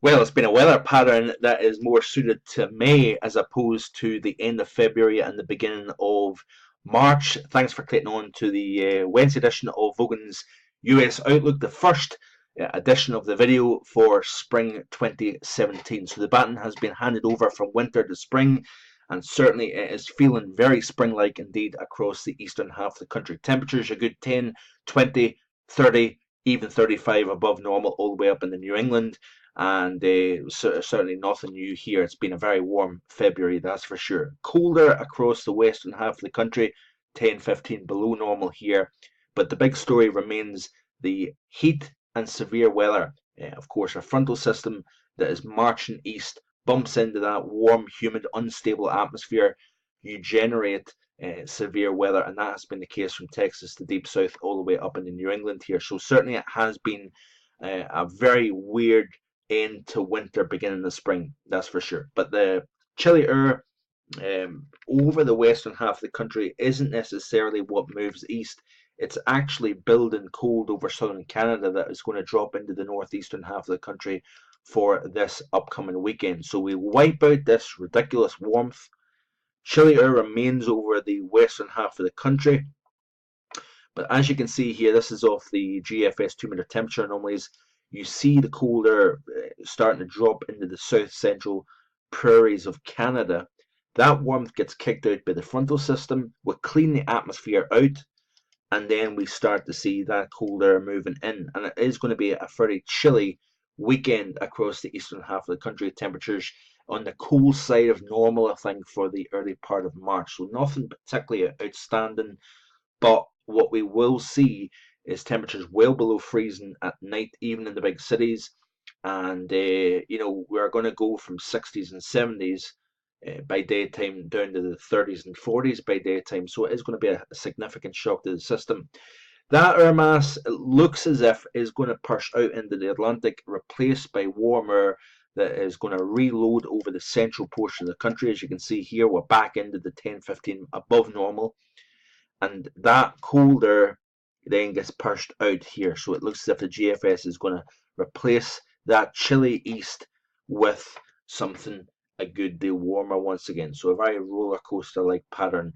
Well, it's been a weather pattern that is more suited to May as opposed to the end of February and the beginning of March. Thanks for clicking on to the Wednesday edition of Vogan's US Outlook, the first edition of the video for spring 2017. So the baton has been handed over from winter to spring, and certainly it is feeling very spring-like indeed across the eastern half of the country. Temperatures a good 10, 20, 30, even 35 above normal all the way up in the New England, and certainly nothing new here. It's been a very warm February, that's for sure. Colder across the western half of the country, 10, 15 below normal here. But the big story remains the heat and severe weather. Of course, a frontal system that is marching east bumps into that warm, humid, unstable atmosphere. You generate severe weather, and that has been the case from Texas to deep south all the way up into New England here. So certainly it has been a very weird end to winter, beginning of spring, that's for sure. But the chilly air over the western half of the country isn't necessarily what moves east. It's actually building cold over southern Canada that is going to drop into the northeastern half of the country for this upcoming weekend. So we wipe out this ridiculous warmth. Chilly air remains over the western half of the country. But as you can see here, this is off the GFS 2-meter temperature anomalies. You see the cold air starting to drop into the south central prairies of Canada. That warmth gets kicked out by the frontal system. We clean the atmosphere out, and then we start to see that cold air moving in. And it is going to be a very chilly weekend across the eastern half of the country. Temperatures on the cool side of normal, I think, for the early part of March. So nothing particularly outstanding. But what we will see is temperatures well below freezing at night, even in the big cities. And, we're going to go from 60s and 70s by daytime down to the 30s and 40s by daytime. So it is going to be a significant shock to the system. That air mass looks as if is going to push out into the Atlantic, replaced by warm air that is going to reload over the central portion of the country. As you can see here, we're back into the 10, 15 above normal, and that colder then gets pushed out here. So it looks as if the GFS is going to replace that chilly east with something a good deal warmer once again. So a very roller coaster like pattern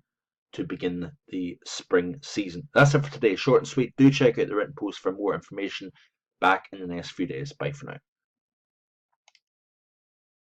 to begin the spring season. That's it for today. Short and sweet. Do check out the written post for more information. Back in the next few days. Bye for now.